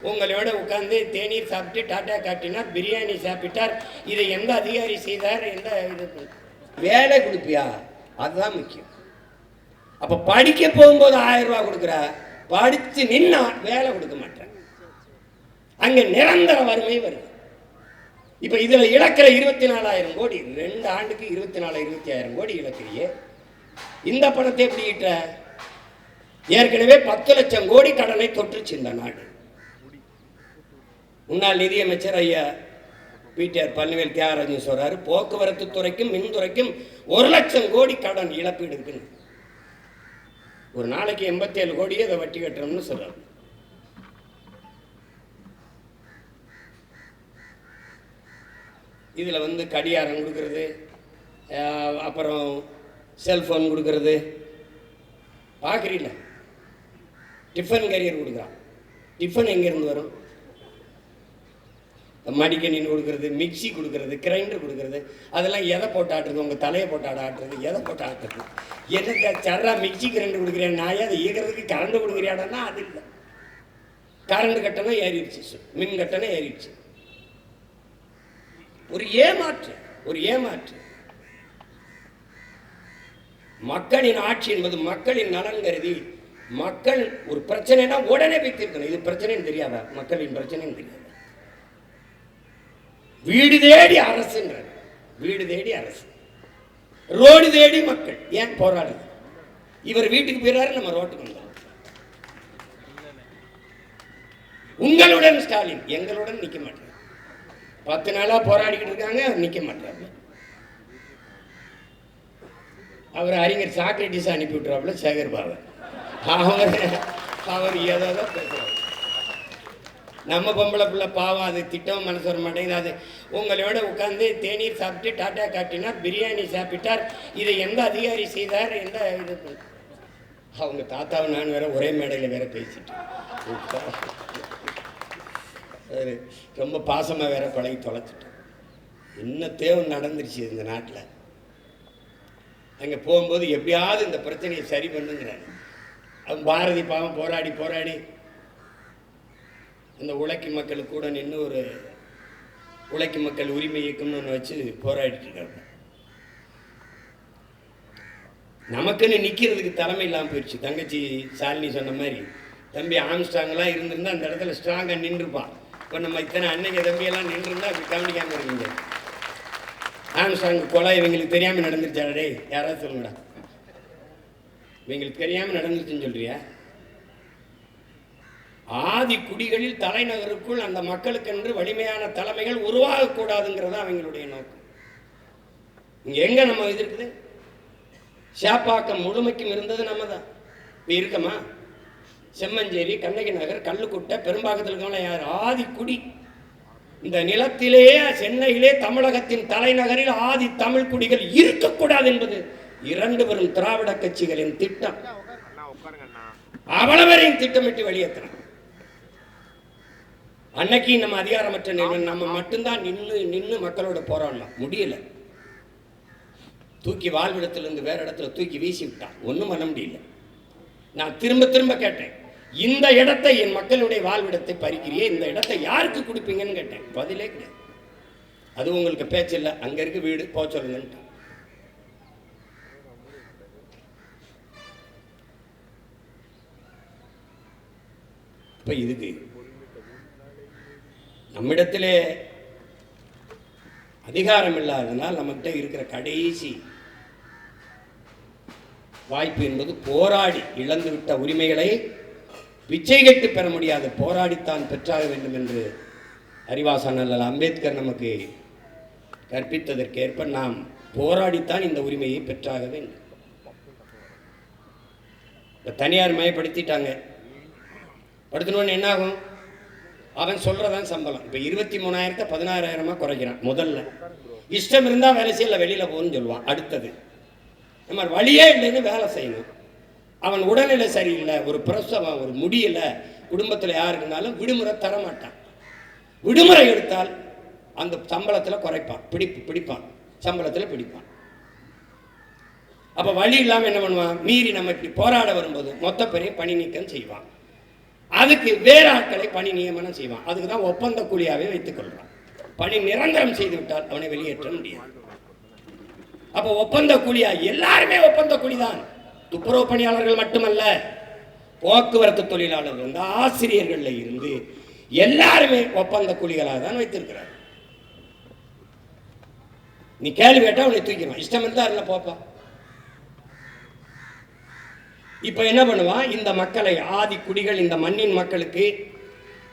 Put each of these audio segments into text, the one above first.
உங்களோட உட்கார்ந்து தேநீர் சாப்பிட்டு டாட்டா காட்டினார், பிரியாணி சாப்பிட்டார். இதை எந்த அதிகாரி செய்தார்? எந்த இது வேலை கொடுப்பியா? அதுதான் முக்கியம். அப்ப படிக்க போகும்போது 1000 ரூபாய் கொடுக்குற, படிச்சு நின்னா வேலை கொடுக்க மாட்டேன். அங்க நிரந்தர வறுமை வருது. இப்ப இதுல இழக்கிற 24,000 கோடி, 2 ஆண்டுக்கு 24,000-25,000 கோடி இழக்கிறியே. இந்த பணத்தை எப்படி ஈட்ட? ஏற்கனவே 10 லட்சம் கோடி கடனை தொற்றுச்சு இந்த நாடு. முன்னாள் நிதியமைச்சர் ஐயா பிடிஆர் பழனிவேல் தியாகராஜன் சொல்றாரு, போக்குவரத்து துறைக்கும் மின்துறைக்கும் 1 லட்சம் கோடி கடன் இழப்பீடு இருக்குன்னு. ஒரு நாளைக்கு 87 கோடியே அதை வட்டி கட்டுறோம்னு சொல்றாரு. இதுல கடியாரம் கொடுக்கறது, அப்புறம் செல்போன் கொடுக்கறது பார்க்குறீங்கள. டிஃபன் கேரியர் கொடுக்குறான். டிஃபன் எங்கேருந்து வரும்? மடிக்கணின்னு கொடுக்கறது, மிக்சி கொடுக்கறது, கிரைண்டர் கொடுக்கறது, அதெல்லாம் எதை போட்டு ஆட்டுறது? உங்கள் தலையை போட்டு ஆட்டுறது, எதை போட்டு ஆட்டுறது? என்ன சர்றா மிக்சி கிரைண்டர் கொடுக்குறேன் நாயே, அதை இயக்கிறதுக்கு கரண்ட் கொடுக்குறியாடனா? அது இல்லை. கரண்ட் கட்டணம் ஏறிடுச்சு, மின் கட்டணம் ஏறிடுச்சு. ஒரு ஏமாற்று, ஒரு ஏமாற்று. மக்களின் ஆட்சி என்பது மக்களின் நலன் கருதி, மக்கள் ஒரு பிரச்சனைனா உடனே போய் தீர்க்கணும். இது பிரச்சனைன்னு தெரியாதா? மக்களின் பிரச்சனைன்னு தெரியாதா? வீடு தேடி அரசுன்ற, வீடு தேடி அரசு, ரோடு தேடி மக்கள். ஏன் போராடுது? இவர் வீட்டுக்கு போயிறாரு, நம்ம ரோட்டுக்கு வந்தோம். உங்களுடன் ஸ்டாலின், எங்களுடன் நிக்க மாட்டார். 10 நாளா போராடிக்கிட்டு இருக்காங்க, நிக்க மாட்டார். அவர் அறிஞர் சாக்ரட்டிஸ் அனுப்பி விட்டுறாப்புல சேகர் பாபு. அவர் ஏதாவது பேசுறாரு. நம்ம பொம்பளை பிள்ளை பாவம், அது திட்டம் மனசு வர மாட்டேங்குது. அது உங்களோட உட்கார்ந்து தேநீர் சாப்பிட்டு டாட்டா காட்டினார், பிரியாணி சாப்பிட்டார். இதை எந்த அதிகாரி செய்தார்? எந்த இது? அவங்க தாத்தாவை நான் வேற ஒரே மேடையில் வேற பேசிட்டு ரொம்ப பாசமாக வேற பழகி தொலைச்சிட்டோம். என்ன தேவை நடந்துருச்சு இந்த நாட்டில். அங்கே போகும்போது எப்படியாவது இந்த பிரச்சனையை சரி பண்ணுங்கிறாங்க. அவன் பாரதி பாவம் போராடி போராடி அந்த உழைக்கும் மக்களுக்கு கூட நின்று ஒரு உழைக்கும் மக்கள் உரிமை இயக்கம்னு ஒன்று வச்சு போராடிட்டு இருக்காங்க. நமக்குன்னு நிற்கிறதுக்கு தலைமை இல்லாமல் போயிடுச்சு. தங்கச்சி சாலினி சொன்ன மாதிரி, தம்பி ஆம்ஸ்டாங்கெல்லாம் இருந்திருந்தா அந்த இடத்துல ஸ்ட்ராங்காக நின்றுப்பான். இப்போ நம்ம இத்தனை அன்னைக்கு தம்பியெல்லாம் நின்றுருந்தா அப்படி கவனிக்காமல் இருக்கீங்க. ஆம்ஸ்டாங் கொலை இவங்களுக்கு தெரியாமல் நடந்துருச்சாடே, யாராவது சொல்லுங்கடா. இவங்களுக்கு தெரியாமல் நடந்துருச்சுன்னு சொல்றியா? ஆதி குடிகளில் தலைநகருக்குள் அந்த மக்களுக்கென்று வலிமையான தலைமைகள் உருவாகக்கூடாதுங்கிறது அவங்களுடைய நோக்கம். இங்க எங்க நம்ம இது இருக்குது? சேப்பாக்கம் முழுமைக்கும் இருந்தது நம்ம தான். இப்போ இருக்கமா? செம்மஞ்சேரி, கண்ணகி நகர், கல்லுக்குட்டை, பெரும்பாக்கத்தில் இருக்கவங்க யார்? ஆதி குடி. இந்த நிலத்திலேயே, சென்னையிலே, தமிழகத்தின் தலைநகரில் ஆதி தமிழ் குடிகள் இருக்கக்கூடாது என்பது 2 பெரும் திராவிட கட்சிகளின் திட்டம். அவ்வளவரையும் திட்டமிட்டு வெளியேற்றணும். அன்னைக்கு நம்ம அதிகாரமற்ற நிலைமை, நம்ம மட்டும்தான் நின்று மக்களோட போராடலாம். முடியல. தூக்கி வாழ்விடத்திலிருந்து வேற இடத்துல தூக்கி வீசி விட்டான். ஒன்றும் பண்ண முடியல. நான் திரும்ப திரும்ப கேட்டேன், இந்த இடத்தை, என் மக்களுடைய வாழ்விடத்தை பறிக்கிறியே, இந்த இடத்தை யாருக்கு கொடுப்பீங்கன்னு கேட்டேன். பதிலே கிடையாது. அது உங்களுக்கு பேச்சு இல்லை, அங்க இருக்கு வீடு, போ சொல்லுங்கன்ட்டு. இப்ப இதுக்கு நம்மிடத்திலே அதிகாரம் இல்லாததுனால் நம்மகிட்ட இருக்கிற கடைசி வாய்ப்பு என்பது போராடி இழந்துவிட்ட உரிமைகளை பிச்சை கட்டு பெற முடியாது, போராடித்தான் பெற்றாக வேண்டும் என்று அறிவாசான் அம்பேத்கர் நமக்கு கற்பித்ததற்கேற்ப நாம் போராடித்தான் இந்த உரிமையை பெற்றாக வேண்டும். தனியார் மயப்படுத்திட்டாங்க. படுத்தணும்னு என்ன ஆகும்? அவன் சொல்றதான் சம்பளம். இப்போ 23,000 16,000 குறைக்கிறான். முதல்ல இஷ்டம் இருந்தால் வேலை செய்யல, வெளியில போகணும்னு சொல்லுவான். அடுத்தது நம்ம வழியே இல்லைன்னு வேலை செய்யணும். அவன் உடல்நிலை சரியில்லை, ஒரு பிரசவம், ஒரு முடியல, குடும்பத்தில் யாருக்குனாலும் விடுமுறை தரமாட்டான். விடுமுறை எடுத்தால் அந்த சம்பளத்தில் குறைப்பான், பிடிப்பான், சம்பளத்தில் பிடிப்பான். அப்போ வழி இல்லாமல் என்ன பண்ணுவான்? மீறி நம்ம இப்படி போராட வரும்போது மொத்த பேரையும் பணி நீக்கம் செய்வான். அதுக்கு வேற ஆட்களை பணி நியமனம் செய்வான். அதுக்கு தான் ஒப்பந்த கூலியாவே வைத்துக் கொள்றான். பணி நிரந்தரம் செய்து விட்டால் அவனை வெளியேற்ற முடியாது. அப்ப ஒப்பந்த கூலியா எல்லாருமே ஒப்பந்த கூலிதான். துப்புரவு பணியாளர்கள் மட்டுமல்ல, போக்குவரத்து தொழிலாளர்கள் இருந்து ஆசிரியர்கள்ல இருந்து எல்லாருமே ஒப்பந்த கூலிகளாக தான் வைத்திருக்கிறார். நீ கேள்வி கேட்டா அவனை தூக்கிடுவான். இஷ்டம் இருந்தா அதுல போப்பா. இப்ப என்ன பண்ணுவான், இந்த மக்களை ஆதி குடிகள் இந்த மண்ணின் மக்களுக்கு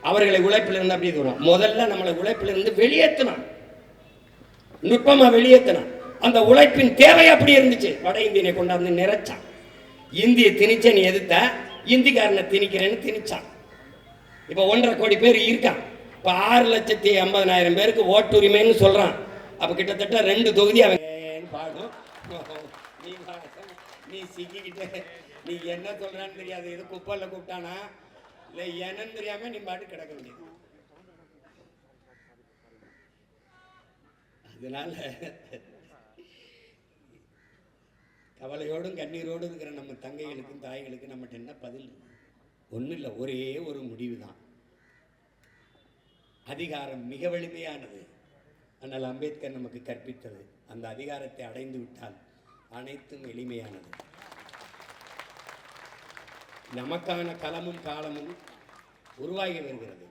அவர்களை உழைப்பிலிருந்து அப்படி தூரம் முதல்ல நம்மளை உழைப்பிலிருந்து வெளியேற்றினான், நுட்பமா வெளியேற்றினான். அந்த உழைப்பின் தேவை அப்படி இருந்துச்சு. வட இந்தியனை கொண்டாந்து நிறைச்சான். இந்திய திணிச்ச நீ எதிர்த்த, இந்திக்காரனை திணிக்கிறேன்னு திணிச்சான். இப்ப 1.5 கோடி பேர் இருக்கான். இப்ப 6,50,000 பேருக்கு ஓட்டுரிமைன்னு சொல்றான். அப்ப கிட்டத்தட்ட 2 தொகுதி அவன் பாடும். நீ சிக்கிக்கிட்டு நீ என்ன சொல்றான்னு தெரியாது. எது குப்பல்ல கூப்பிட்டானா இல்ல என்னன்னு தெரியாம நீ பாட்டு கிடக்க முடியாது. அதனால கவலையோடும் கண்ணீரோடும் இருக்கிற நம்ம தங்கைகளுக்கும் தாய்களுக்கும் நம்மகிட்ட என்ன பதில்? ஒன்றும் இல்லை, ஒரே ஒரு முடிவு தான். அதிகாரம் மிக வலிமையானது. ஆனால் அம்பேத்கர் நமக்கு கற்பித்தது, அந்த அதிகாரத்தை அடைந்து விட்டால் அனைத்தும் எளிமையானது. நமக்கான களமும் காலமும் உருவாகி வருகிறது.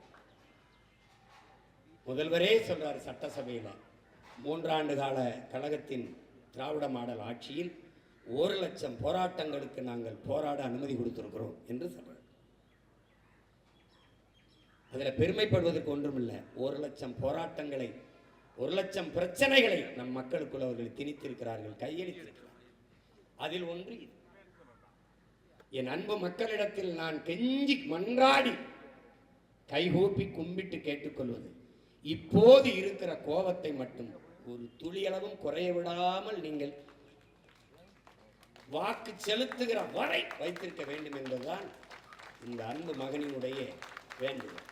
முதல்வரே சொல்றார் சட்டசபையில், 3 ஆண்டு கால கழகத்தின் திராவிட மாடல் ஆட்சியில் 1,00,000 போராட்டங்களுக்கு நாங்கள் போராட அனுமதி கொடுத்திருக்கிறோம் என்று சொல்றார். அதில் பெருமைப்படுவதற்கு ஒன்றுமில்லை. 1,00,000 போராட்டங்களை, 1,00,000 பிரச்சனைகளை நம் மக்களுக்குள் அவர்கள் திணித்திருக்கிறார்கள், கையெழுத்திருக்கிறார்கள். அதில் ஒன்று என் அன்பு மக்களிடத்தில் நான் கெஞ்சி மன்றாடி கைகூப்பி கும்பிட்டு கேட்டுக்கொள்வது, இப்போது இருக்கிற கோபத்தை மட்டும் ஒரு துளியளவும் குறைய விடாமல் நீங்கள் வாக்கு செலுத்துகிற வரை வைத்திருக்க வேண்டும் என்பதுதான் இந்த அன்பு மகனினுடைய வேண்டுகோள்.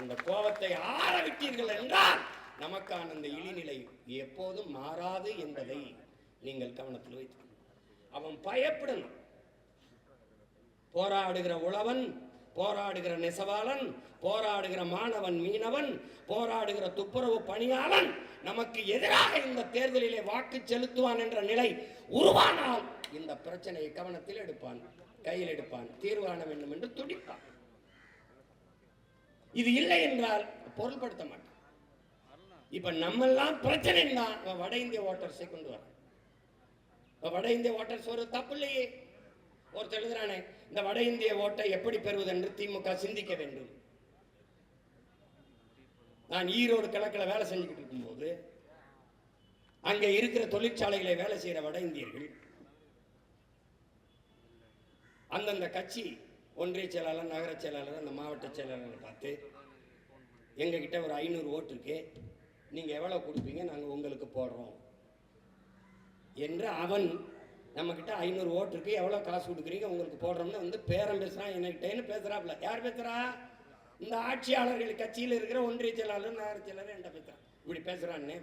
அந்த கோபத்தை ஆரம்பித்தீர்கள் என்றால் நமக்கான அந்த இழிநிலை எப்போதும் மாறாது என்பதை நீங்கள் கவனத்தில் வைத்து, அவன் பயப்படணும். போராடுகிற உழவன், போராடுகிற நெசவாளன், போராடுகிற மாணவன் மீனவன், போராடுகிற துப்புரவு பணியாளன் நமக்கு எதிராக இந்த தேர்தலிலே வாக்கு செலுத்துவான் என்ற நிலை உருவானால் இந்த பிரச்சனையை கவனத்தில் எடுப்பான், கையில் எடுப்பான், தீர்வான வேண்டும் என்று துடிப்பான். இது இல்லை என்றால் பொருள்படுத்த மாட்டான். இப்ப நம்மெல்லாம் பிரச்சனை தான் வட இந்திய ஓட்டர்ஸை கொண்டு வர. வட இந்திய ஓட்டர்ஸ் ஒரு தப்பு இல்லையே. ஒருத்தர் எழுதுறானே, இந்த வட இந்திய ஓட்டை எப்படி பெறுவது என்று திமுக சிந்திக்க வேண்டும். நான் ஈரோடு கிழக்கில் வேலை செஞ்சுக்கிட்டு இருக்கும்போது அங்கே இருக்கிற தொழிற்சாலைகளை வேலை செய்கிற வட இந்தியர்கள் அந்தந்த கட்சி ஒன்றிய செயலாளர், நகர செயலாளர், அந்த மாவட்ட செயலாளரை பார்த்து, எங்ககிட்ட ஒரு 500 ஓட்டு இருக்கு, நீங்கள் எவ்வளோ கொடுப்பீங்க, நாங்கள் உங்களுக்கு போடுறோம் என்று அவன் நம்மக்கிட்ட 500 ஓட்டு இருக்கு, எவ்வளோ காசு கொடுக்குறீங்க, உங்களுக்கு போடுறோம்னு வந்து பேரம் பேசுகிறான். என்கிட்டேன்னு பேசுகிறாப்புல. யார் பேசுகிறா? இந்த ஆட்சியாளர்கள் கட்சியில் இருக்கிற ஒன்றிய செயலாளர், நகர செயலாளர் என்கிட்ட பேசுகிறான். இப்படி பேசுகிறான்னு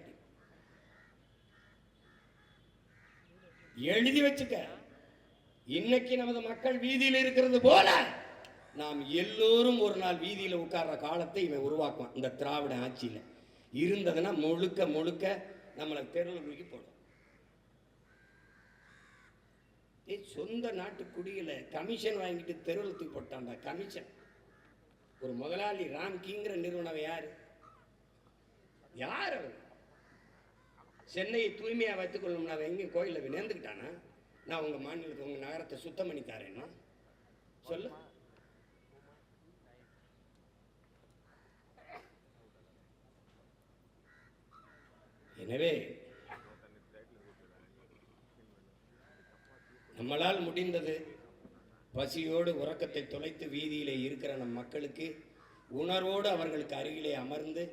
எழுதி வச்சுக்க. இன்னைக்கு நமது மக்கள் வீதியில் இருக்கிறது போல நாம் எல்லோரும் ஒரு நாள் வீதியில் உட்கார்ற காலத்தை இவன் உருவாக்குவான். இந்த திராவிட ஆட்சியில் இருந்ததுன்னா முழுக்க முழுக்க நம்மளை தெருவில் தூக்கி போடும். சொந்த நாட்டு குடியில கமிஷன் வாங்கிட்டு தெருவில் தூக்கி போட்டான்டா. கமிஷன். ஒரு முதலாளி ராம்கிங்கிற நிறுவனம் யாரு? யார் அவர்? சென்னையை தூய்மையா வைத்துக் கொள்ளணும். நான் எங்கேயும் கோயிலில் நேர்ந்துக்கிட்டானா? நான் உங்க மாநிலத்தை, உங்க நகரத்தை சுத்தம் பண்ணி தரேன்னா சொல்லு. எனவே நம்மளால் முடிந்தது பசியோடு உறக்கத்தை தொலைத்து வீதியிலே இருக்கிற நம் மக்களுக்கு உணர்வோடு அவர்களுக்கு அருகிலே அமர்ந்து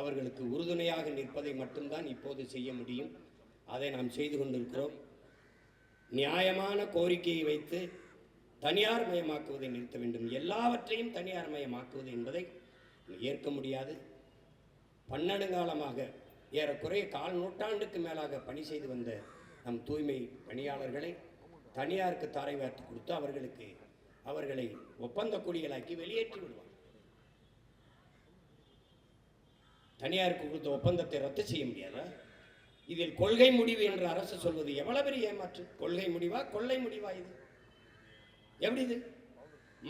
அவர்களுக்கு உறுதுணையாக நிற்பதை மட்டும்தான் இப்போது செய்ய முடியும். அதை நாம் செய்து கொண்டிருக்கிறோம். நியாயமான கோரிக்கையை வைத்து தனியார் மயமாக்குவதை நிறுத்த வேண்டும். எல்லாவற்றையும் தனியார் மயமாக்குவது என்பதை ஏற்க முடியாது. பன்னெடுங்காலமாக ஏறக்குறைய 1/4 நூற்றாண்டுக்கு மேலாக பணி செய்து வந்த நம் தூய்மை பணியாளர்களை தனியாருக்கு தாரை வார்த்து கொடுத்து அவர்களுக்கு அவர்களை ஒப்பந்த கூலிகளாக்கி வெளியேற்றி விடுவான். தனியாருக்கு கொடுத்த ஒப்பந்தத்தை ரத்து செய்ய முடியாதா? இதில் கொள்கை முடிவு என்று அரசு சொல்வது எவ்வளவு பெரிய ஏமாற்று. கொள்கை முடிவா கொள்ளை முடிவா? இது எப்படி? இது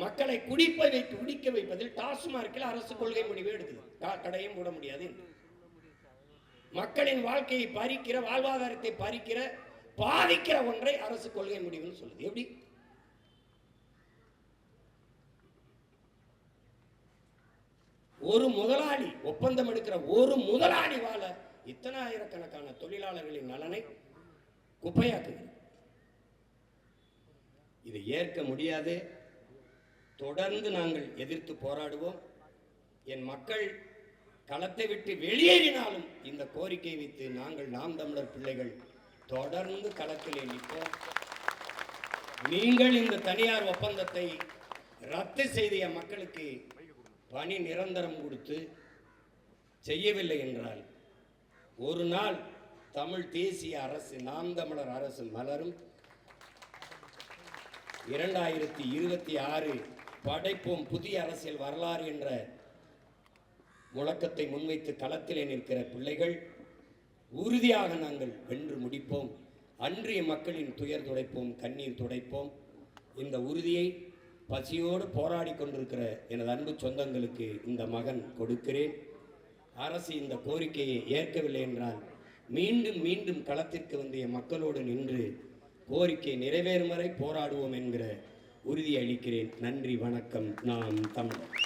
மக்களை குடிக்க வைப்பதில் டாஸ்மார்க்கில் அரசு கொள்கை முடிவு எடுக்குது. கடையும் மூட முடியாது என்று. மக்களின் வாழ்க்கையை பறிக்கிற, வாழ்வாதாரத்தை பறிக்கிற, பாதிக்கிற ஒன்றை அரசு கொள்கை முடிவுன்னு சொல்லுது. எப்படி? ஒரு முதலாளி ஒப்பந்தம் எடுக்கிற ஒரு முதலாளி வாழ இத்தனை ஆயிரக்கணக்கான தொழிலாளர்களின் நலனை குப்பையாக்குது. இதை ஏற்க முடியாது. தொடர்ந்து நாங்கள் எதிர்த்து போராடுவோம். என் மக்கள் களத்தை விட்டு வெளியேறினாலும் இந்த கோரிக்கை வைத்து நாங்கள் நாம் தமிழர் பிள்ளைகள் தொடர்ந்து களத்தில் நிற்போம். நீங்கள் இந்த தனியார் ஒப்பந்தத்தை ரத்து செய்த என் மக்களுக்கு பணி நிரந்தரம் கொடுத்து செய்யவில்லை என்றால் ஒரு நாள் தமிழ் தேசிய அரசு, நாம் தமிழர் அரசு மலரும். 2026 படைப்போம் புதிய அரசியல் வரலாறு என்ற முழக்கத்தை முன்வைத்து களத்திலே நிற்கிற பிள்ளைகள் உறுதியாக நாங்கள் வென்று முடிப்போம். அன்றைய மக்களின் துயர் துடைப்போம், கண்ணீர் துடைப்போம். இந்த உறுதியை பசியோடு போராடி கொண்டிருக்கிற எனது அன்பு சொந்தங்களுக்கு இந்த மகன் கொடுக்கிறேன். அரசு இந்த கோரிக்கையை ஏற்கவில்லை என்றால் மீண்டும் மீண்டும் களத்திற்கு வந்து மக்களோடு நின்று கோரிக்கை நிறைவேறும் வரை போராடுவோம் என்கிற உறுதி அளிக்கிறேன். நன்றி, வணக்கம். நாம் தமிழர்.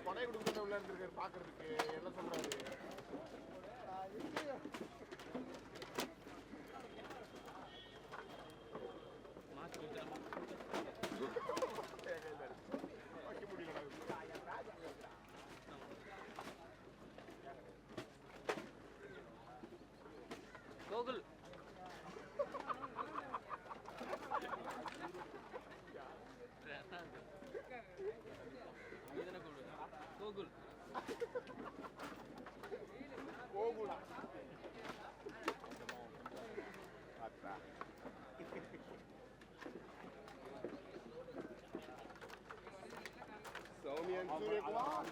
கொடை கொடுக்க உள்ள பாக்குறதுக்கு என்ன சொல்றாரு? கோகுல் கோகுல் கோகுலா அத்தா சௌமியன் சூரியகுமார்